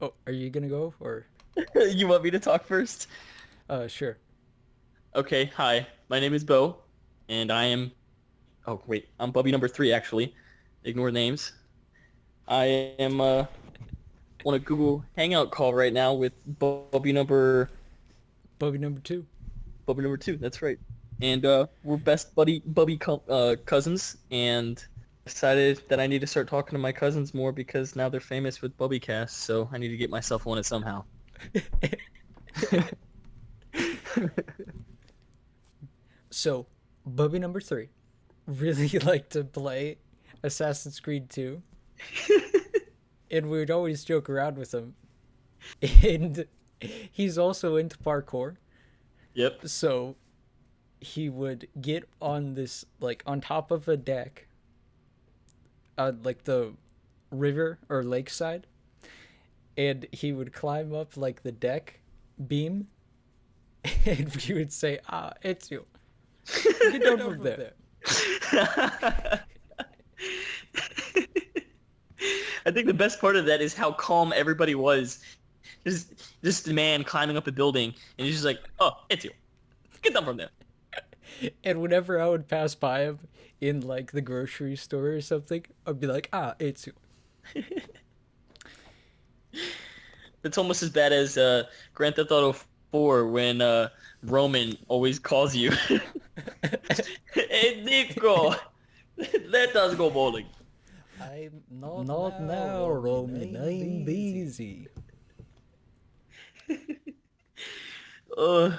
Oh, are you gonna go or? You want me to talk first? Sure. Okay, hi. My name is Bo, and I am. Oh, wait. I'm Bubby number three, actually. Ignore names. I am on a Google Hangout call right now with Bobby number two. Bubby number two. That's right. And we're best cousins, and decided that I need to start talking to my cousins more because now they're famous with Bubbycast, so I need to get myself on it somehow. So, Bobby number three really liked to play Assassin's Creed 2, and we'd always joke around with him. And he's also into parkour, Yep. so he would get on this, like, on top of a deck, like the river or lakeside, and he would climb up, like, the deck beam, and we would say, it's you. Get down from there. I think the best part of that is how calm everybody was. Just just a man climbing up a building, and he's just like, "Oh, it's you. Get down from there." And whenever I would pass by him in, like, the grocery store or something, I'd be like, it's you. It's almost as bad as Grand Theft Auto 4 when Roman always calls you, "Hey Nico, let us go bowling." I'm not now, Roman. I'm busy. Uh,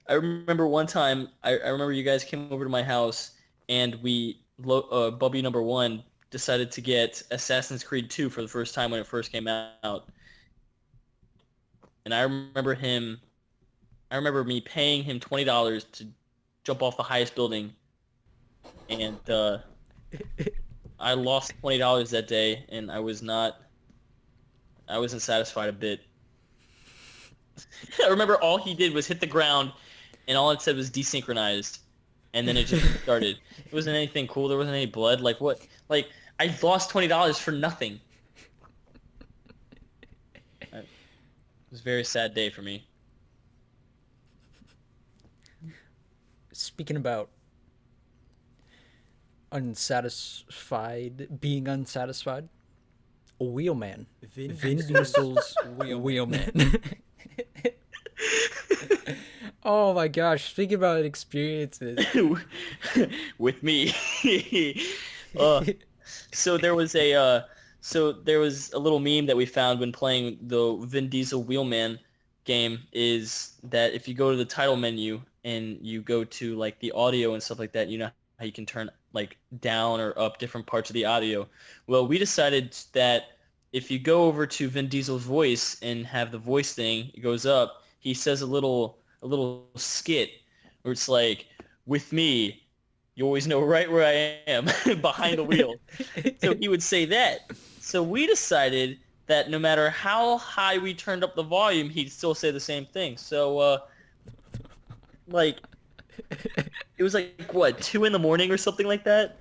I remember one time, I remember you guys came over to my house, and Bubby number one decided to get Assassin's Creed 2 for the first time when it first came out. And I remember me paying him $20 to jump off the highest building, and I lost $20 that day, and I wasn't satisfied a bit. I remember all he did was hit the ground, and all it said was desynchronized, and then it just started. It wasn't anything cool. There wasn't any blood. Like what? Like I lost $20 for nothing. It was a very sad day for me. Speaking about being unsatisfied, Wheelman. Vin Diesel's Wheelman. Oh my gosh, speaking about experiences. With me. uh, so there was a little meme that we found when playing the Vin Diesel Wheelman game, is that if you go to the title menu and you go to like the audio and stuff like that, you know how you can turn like down or up different parts of the audio. Well, we decided that if you go over to Vin Diesel's voice and have the voice thing, it goes up, he says a little skit where it's like, "With me, you always know right where I am behind the wheel." So he would say that. So we decided that no matter how high we turned up the volume, he'd still say the same thing. So like it was like what, 2 in the morning or something like that,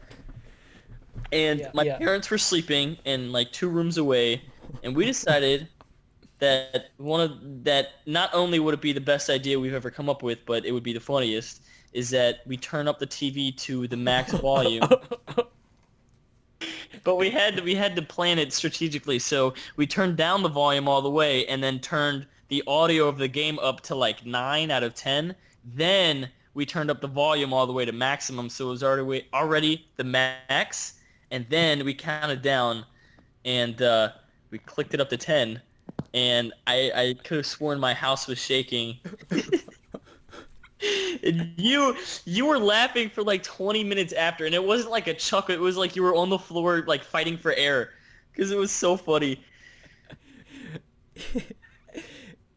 and my Yeah. parents were sleeping in like 2 rooms away, and we decided that not only would it be the best idea we've ever come up with, but it would be the funniest, is that we turn up the TV to the max volume. But we had to plan it strategically. So we turned down the volume all the way and then turned the audio of the game up to like 9 out of 10. Then we turned up the volume all the way to maximum, so it was already the max. And then we counted down, and we clicked it up to 10. And I could have sworn my house was shaking. And you were laughing for like 20 minutes after, and it wasn't like a chuckle. It was like you were on the floor like fighting for air because it was so funny.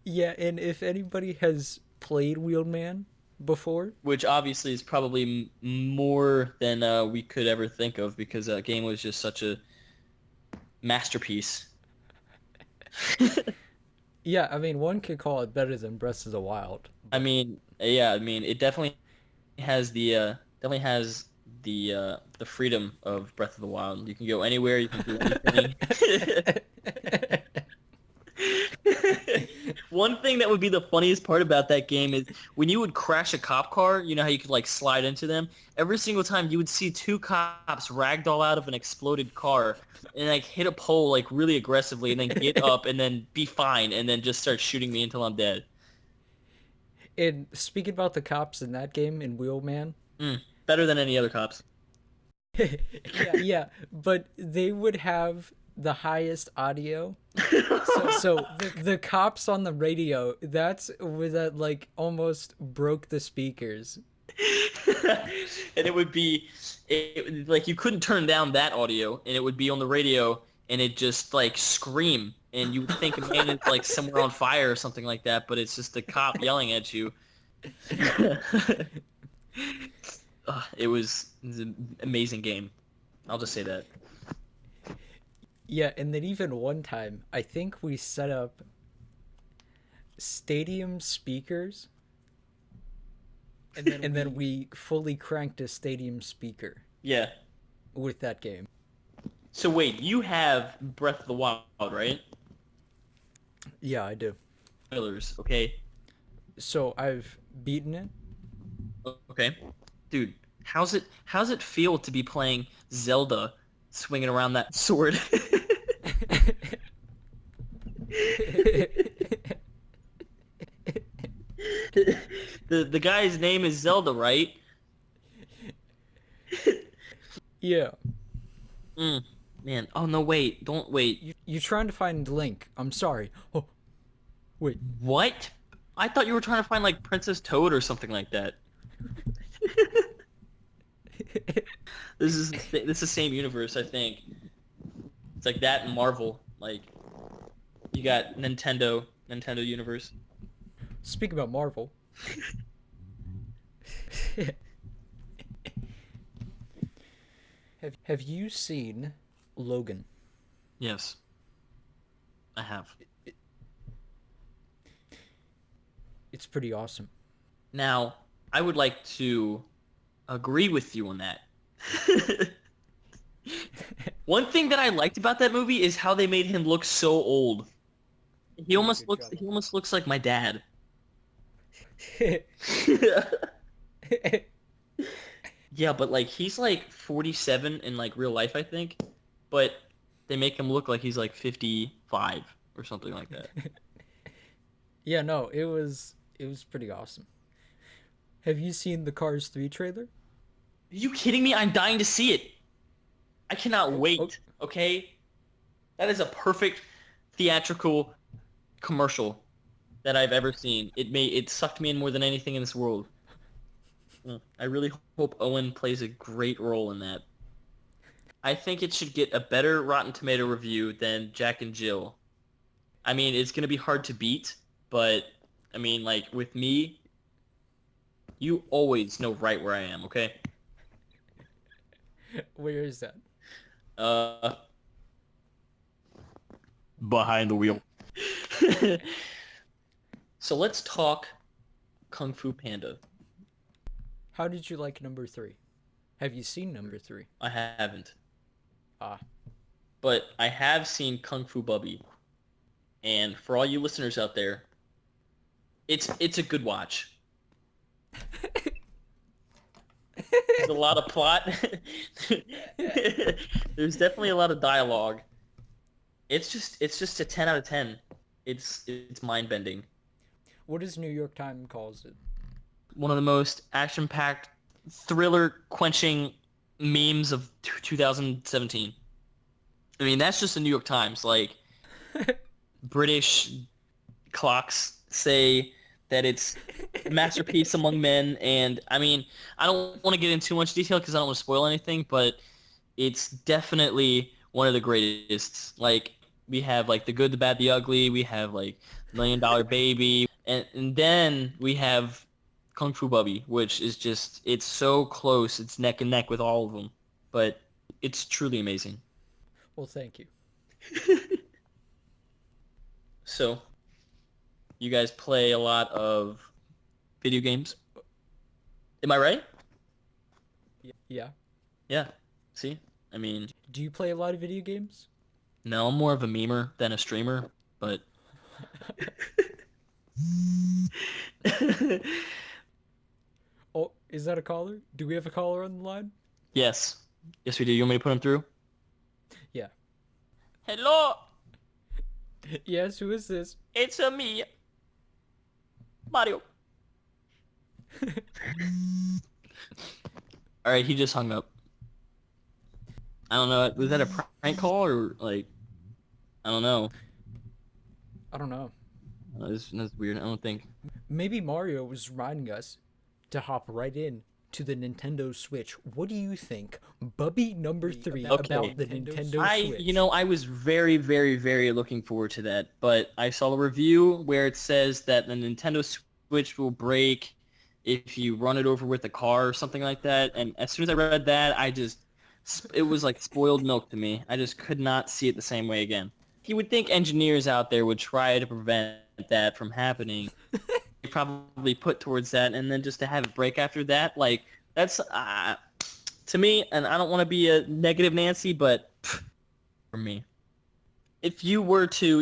Yeah, and if anybody has played Wheelman before, Which obviously is probably more than we could ever think of, because that game was just such a masterpiece. yeah, I mean, one could call it better than Breath of the Wild, I but mean, yeah, I mean, it definitely has the freedom of Breath of the Wild. You can go anywhere, you can do anything. One thing that would be the funniest part about that game is when you would crash a cop car, you know how you could like slide into them? Every single time you would see two cops ragdoll out of an exploded car and like hit a pole like really aggressively and then get up and then be fine and then just start shooting me until I'm dead. And speaking about the cops in that game in Wheelman, Better than any other cops. yeah, but they would have the highest audio. So the cops on the radio, that's where that like almost broke the speakers. And it would be like you couldn't turn down that audio and it would be on the radio and it just like scream and you would think a man is like somewhere on fire or something like that, but it's just a cop yelling at you. It was an amazing game. I'll just say that. Yeah, and then even one time, I think we set up stadium speakers, and then we fully cranked a stadium speaker Yeah. with that game. So wait, you have Breath of the Wild, right? Yeah, I do. Spoilers, okay? So I've beaten it. Okay. Dude, how's it feel to be playing Zelda swinging around that sword? The guy's name is Zelda, right? Yeah. Man. Oh no, wait. Don't wait. You trying to find Link. I'm sorry. Oh, wait. What? I thought you were trying to find like Princess Toad or something like that. This is the same universe, I think. It's like that and Marvel. Like you got Nintendo universe. Speaking about Marvel. Have you seen Logan? Yes. I have. It's pretty awesome. Now, I would like to agree with you on that. One thing that I liked about that movie is how they made him look so old. He almost looks like my dad. Yeah, but like he's like 47 in like real life, I think. But they make him look like he's like 55 or something like that. Yeah, no, it was pretty awesome. Have you seen the Cars 3 trailer? Are you kidding me? I'm dying to see it. I cannot wait, okay? That is a perfect theatrical commercial that I've ever seen. It sucked me in more than anything in this world. I really hope Owen plays a great role in that. I think it should get a better Rotten Tomato review than Jack and Jill. I mean, it's going to be hard to beat, but I mean, like with me, you always know right where I am, okay? Where is that? Behind the wheel. So let's talk Kung Fu Panda. How did you like number 3? Have you seen number 3? I haven't. Ah. But I have seen Kung Fu Bubby. And for all you listeners out there, it's a good watch. There's a lot of plot. There's definitely a lot of dialogue. It's just a 10 out of 10. It's mind-bending. What does New York Times calls it? One of the most action-packed, thriller-quenching memes of 2017. I mean, that's just the New York Times. Like, British clocks say that it's a masterpiece among men, and I mean, I don't want to get into too much detail because I don't want to spoil anything, but it's definitely one of the greatest. Like, we have, like, The Good, the Bad, the Ugly. We have, like, $1 Million Baby. And then we have Kung Fu Bubby, which is just, it's so close. It's neck and neck with all of them. But it's truly amazing. Well, thank you. So, you guys play a lot of video games? Am I right? Yeah. Yeah. See? I mean... Do you play a lot of video games? No, I'm more of a memer than a streamer, but... Oh, is that a caller? Do we have a caller on the line? Yes. Yes, we do. You want me to put him through? Yeah. Hello, Yes, who is this? it's me, Mario. All right, he just hung up. I don't know. Was that a prank call or like? I don't know. I don't know. That's weird. I don't think. Maybe Mario was reminding us to hop right in to the Nintendo Switch. What do you think, Bubby number 3, Okay. about the Nintendo Switch? I was very, very, very looking forward to that, but I saw a review where it says that the Nintendo Switch will break if you run it over with a car or something like that. And as soon as I read that, it was like spoiled milk to me. I just could not see it the same way again. You would think engineers out there would try to prevent that from happening. They probably put towards that, and then just to have it break after that, like that's to me. And I don't want to be a negative Nancy, but for me, if you were to,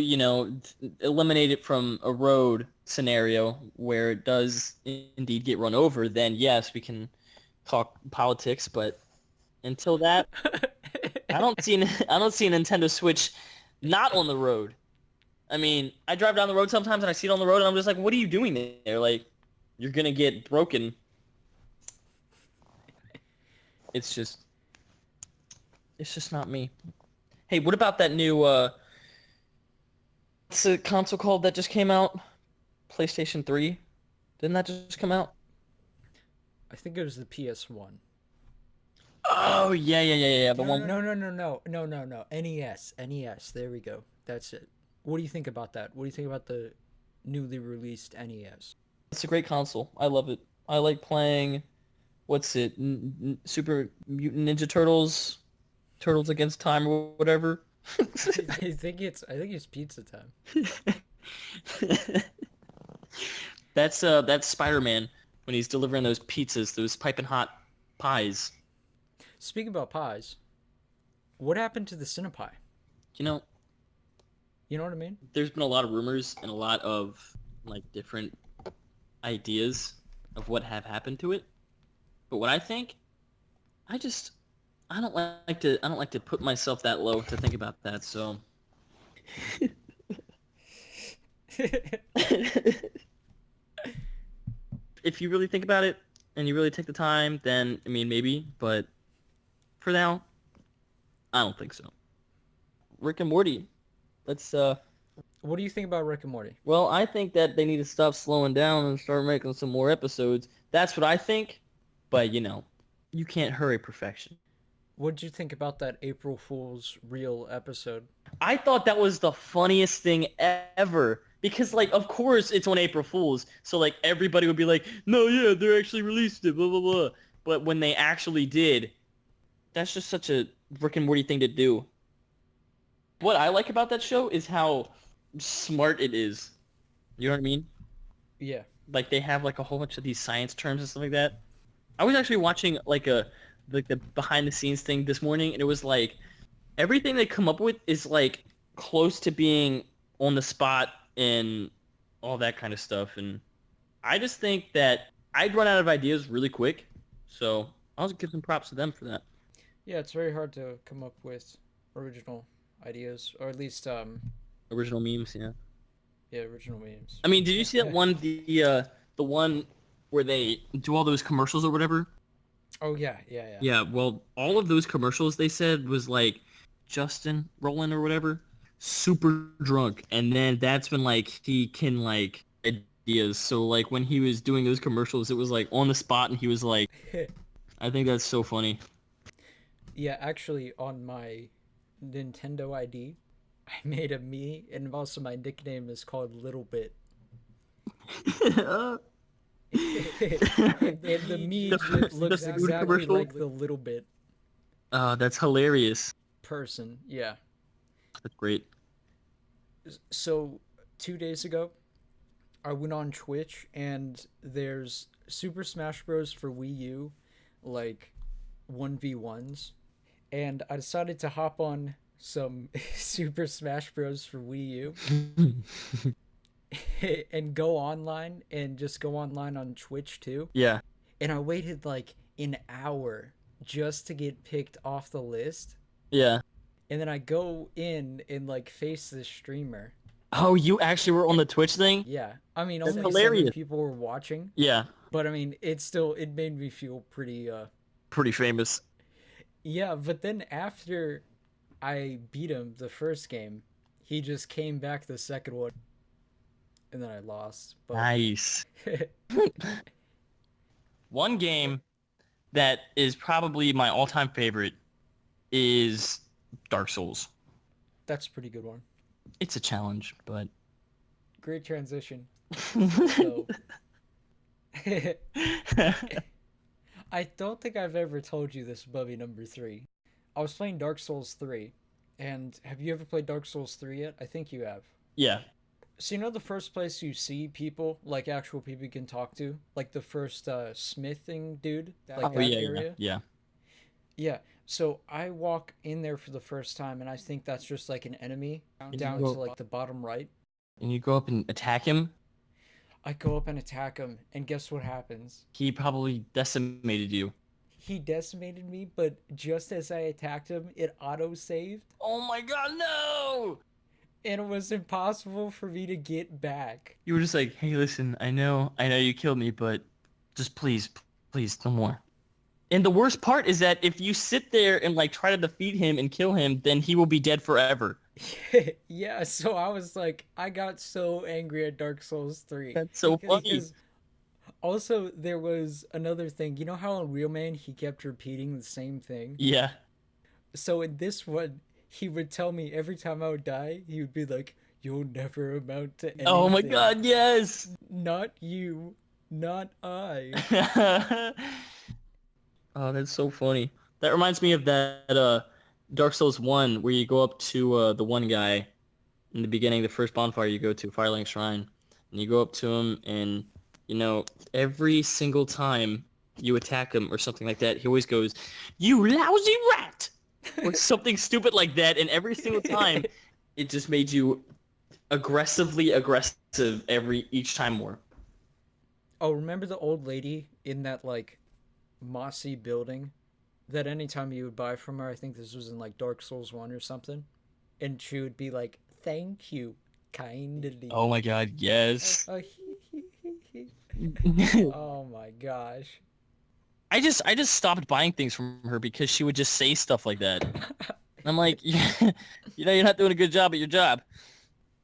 eliminate it from a road scenario where it does indeed get run over, then yes, we can talk politics. But until that, I don't see a Nintendo Switch not on the road. I mean, I drive down the road sometimes and I see it on the road and I'm just like, what are you doing there? Like, you're gonna get broken. It's just not me. Hey, what about that new what's the console called that just came out? PlayStation 3? Didn't that just come out? I think it was the PS1. Oh, yeah. The one. No. NES. There we go. That's it. What do you think about that? What do you think about the newly released NES? It's a great console. I love it. I like playing, what's it, Super Mutant Ninja Turtles, Turtles Against Time or whatever. I think it's pizza time. That's Spider-Man when he's delivering those pizzas, those piping hot pies. Speaking about pies, what happened to the Cinepie? You know, You know what I mean? there's been a lot of rumors and a lot of like different ideas of what have happened to it. But what I think, I don't like to put myself that low to think about that. So if you really think about it and you really take the time, then I mean maybe. But for now, I don't think so. Rick and Morty. Let's What do you think about Rick and Morty? Well, I think that they need to stop slowing down and start making some more episodes. That's what I think. But, you can't hurry perfection. What did you think about that April Fool's real episode? I thought that was the funniest thing ever. Because, like, of course it's on April Fool's. So, like, everybody would be like, no, yeah, they actually released it, blah, blah, blah. But when they actually did, that's just such a Rick and Morty thing to do. What I like about that show is how smart it is. You know what I mean? Yeah. Like they have like a whole bunch of these science terms and stuff like that. I was actually watching like the behind the scenes thing this morning, and it was like everything they come up with is like close to being on the spot and all that kind of stuff. And I just think that I'd run out of ideas really quick, so I'll just give some props to them for that. Yeah, it's very hard to come up with original ideas, or at least Original memes, yeah. original memes. I mean, did you see that one, the one where they do all those commercials or whatever? Oh yeah. Yeah, well, all of those commercials they said was like Justin Roland or whatever, super drunk, and then that's when like he can like ideas. So like when he was doing those commercials, it was like on the spot, and he was like, I think that's so funny. Yeah, actually, on my Nintendo ID, I made a me, and also my nickname is called Little Bit. And the me looks the food exactly commercial? like the Little Bit That's hilarious. person. Yeah. That's great. So 2 days ago, I went on Twitch, and there's Super Smash Bros. For Wii U, like 1v1s, and I decided to hop on some Super Smash Bros. For Wii U. and go online and just go online on Twitch too. Yeah. And I waited like an hour just to get picked off the list. Yeah. And then I go in and like face the streamer. Oh, you actually were on the Twitch thing? Yeah. I mean, That's only seven hilarious. people were watching, Yeah. but I mean, it made me feel pretty Pretty famous. yeah, but then after I beat him the first game, he just came back the second one and then I lost. But Nice. One game that is probably my all-time favorite is Dark Souls. that's a pretty good one. It's a challenge, but Great transition. So I don't think I've ever told you this, Bubby number 3. I was playing Dark Souls 3, and have you ever played Dark Souls 3 yet? I think you have. yeah. So you know the first place you see people, like actual people you can talk to? Like the first smithing dude? Like Oh that yeah, area? yeah. Yeah. So I walk in there for the first time, and I think that's just like an enemy down to like the bottom right. And you go up and attack him. I go up and attack him, and guess what happens? He probably decimated you. He decimated me, but just as I attacked him, it auto-saved, Oh my god, no! and it was impossible for me to get back. You were just like, hey, listen, I know you killed me, but just please, no more. And the worst part is that if you sit there and like try to defeat him and kill him, then he will be dead forever. Yeah, so I was like, I got so angry at Dark Souls 3. That's so funny. Because also, there was another thing. You know how in Real Man he kept repeating the same thing? Yeah. So in this one, he would tell me every time I would die, he would be like, "You'll never amount to anything. Oh my god, yes! Not you, not I." Oh, that's so funny. That reminds me of that Dark Souls 1 where you go up to the one guy in the beginning, the first bonfire you go to, Firelink Shrine, and you go up to him and, you know, every single time you attack him or something like that, he always goes, "You lousy rat!" or something stupid like that, and every single time it just made you aggressively aggressive each time more. Oh, remember the old lady in that like mossy building that anytime you would buy from her, I think this was in like Dark Souls 1 or something, and she would be like, "Thank you, kindly." Oh my god, yes. Oh my gosh. I just stopped buying things from her because she would just say stuff like that. And I'm like, yeah, you know, you're not doing a good job at your job.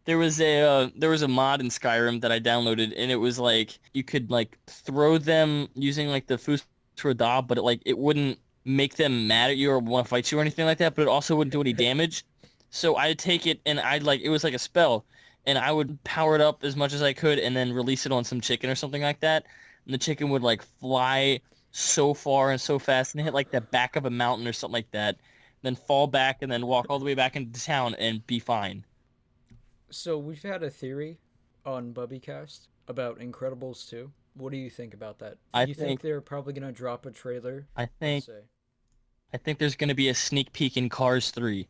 There was a mod in Skyrim that I downloaded, and it was like you could like throw them using like the Fus for a Dob, but it wouldn't make them mad at you or want to fight you or anything like that. But it also wouldn't do any damage. So I'd take it and it was like a spell, and I would power it up as much as I could, and then release it on some chicken or something like that, and the chicken would like fly so far and so fast and hit like the back of a mountain or something like that, then fall back and then walk all the way back into town and be fine. So we've had a theory on Bubbycast about Incredibles 2. What do you think about that? I Do you think they're probably gonna drop a trailer? I think Say, there's gonna be a sneak peek in Cars 3.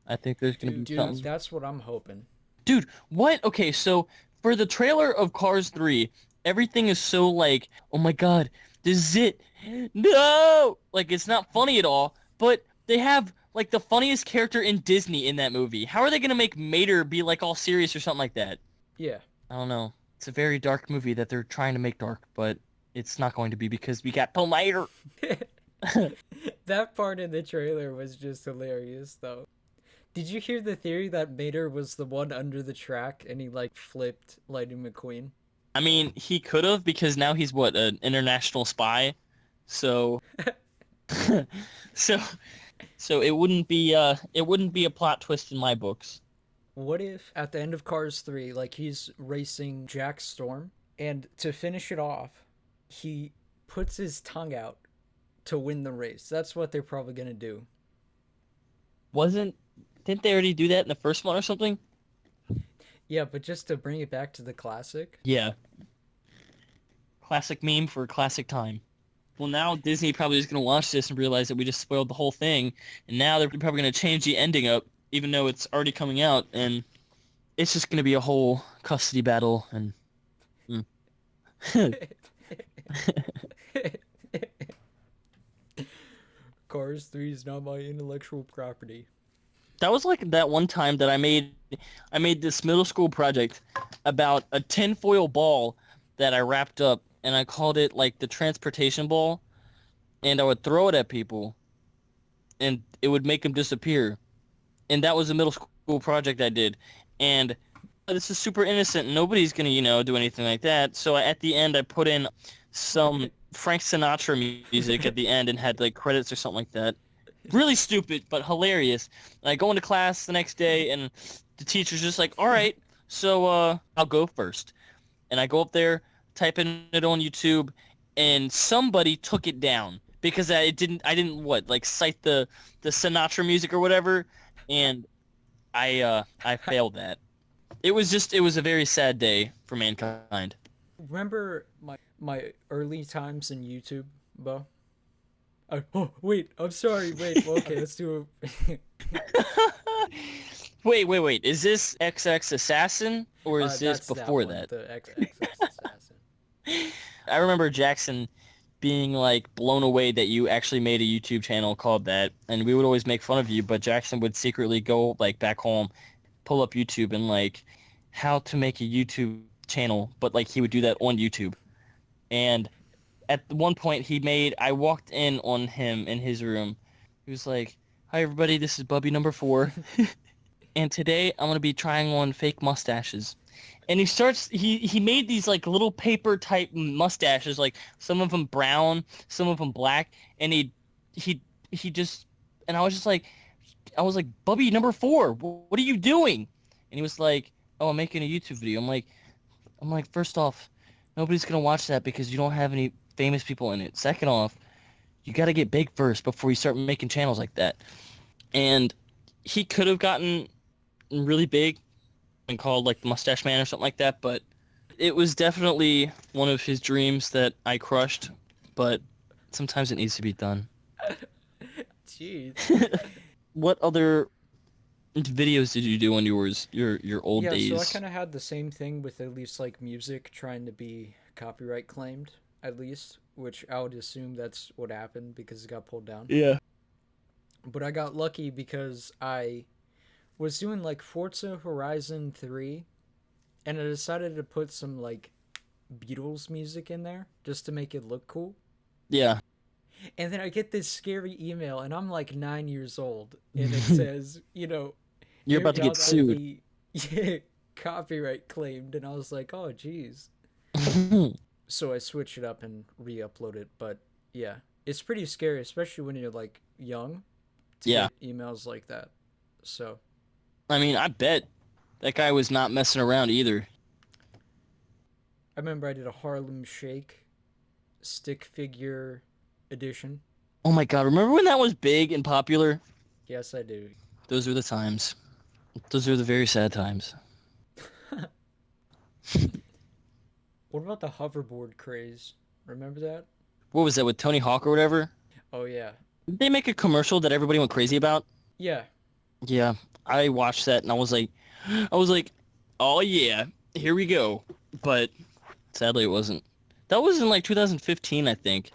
I think there's gonna be dude, something. that's what I'm hoping. Dude, what? Okay, so for the trailer of Cars 3, everything is so like, oh my god, this is it. No! Like, it's not funny at all, but they have like the funniest character in Disney in that movie. How are they gonna make Mater be like all serious or something like that? Yeah. I don't know. It's a very dark movie that they're trying to make dark, but it's not going to be because we got Paul Mater. That part in the trailer was just hilarious, though. Did you hear the theory that Mater was the one under the track and he like flipped Lightning McQueen? I mean, he could have because now he's what, an international spy. So so it wouldn't be a plot twist in my books. What if at the end of Cars 3, like he's racing Jack Storm, and to finish it off, he puts his tongue out to win the race? That's what they're probably gonna do. Didn't they already do that in the first one or something? Yeah, but just to bring it back to the classic. Yeah. Classic meme for classic time. Well, now Disney probably is going to watch this and realize that we just spoiled the whole thing, and now they're probably going to change the ending up, even though it's already coming out, and it's just gonna be a whole custody battle, and that Cars 3 is not my intellectual property. was like that one time that I made this middle school project about a tinfoil ball that I wrapped up, and I called it like the transportation ball, and I would throw it at people, and it would make them disappear. And that was a middle school project I did. And this is super innocent. Nobody's gonna, do anything like that. So at the end, I put in some Frank Sinatra music at the end and had like credits or something like that. Really stupid, but hilarious. And I go into class the next day, and the teacher's just like, "All right, so I'll go first." And I go up there, type in it on YouTube, and somebody took it down because I didn't what, like cite the Sinatra music or whatever, and I failed that. It was a very sad day for mankind. Remember my early times in YouTube, Bo? Oh, wait, I'm sorry. Wait, okay, let's do it. Wait. Is this XX Assassin or is this That's before one, that? the XX Assassin. I remember Jackson being like blown away that you actually made a YouTube channel called that, and we would always make fun of you, but Jackson would secretly go like back home, pull up YouTube and like how to make a YouTube channel, but like he would do that on YouTube. And at one point I walked in on him in his room. He was like, "Hi everybody, this is Bubby number 4. And today I'm going to be trying on fake mustaches." And he made these like little paper type mustaches, like some of them brown, some of them black. And he just, and I was like, "Bubby number 4, what are you doing?" And he was like, "Oh, I'm making a YouTube video." I'm like, first off, nobody's going to watch that because you don't have any famous people in it. Second off, you got to get big first before you start making channels like that. And he could have gotten really big and called like the Mustache Man or something like that, but it was definitely one of his dreams that I crushed, but sometimes it needs to be done. Jeez. What other videos did you do on your old days? Yeah, so I kind of had the same thing with at least like music trying to be copyright claimed, at least, which I would assume that's what happened because it got pulled down. Yeah. But I got lucky because I was doing like Forza Horizon 3, and I decided to put some like Beatles music in there just to make it look cool. Yeah. And then I get this scary email, and I'm like 9 years old, and it says, You're about to get sued. Yeah, copyright claimed, and I was like, oh, geez. So I switched it up and re-upload it, but yeah, it's pretty scary, especially when you're like young, to Yeah. get emails like that. So I mean, I bet that guy was not messing around either. I remember I did a Harlem Shake stick figure edition. Oh my God, remember when that was big and popular? Yes, I do. Those were the times. Those are the very sad times. What about the hoverboard craze? Remember that? What was that, with Tony Hawk or whatever? Oh, yeah. Did they make a commercial that everybody went crazy about? Yeah. Yeah, I watched that and I was like, oh yeah, here we go. But sadly it wasn't. That was in like 2015, I think.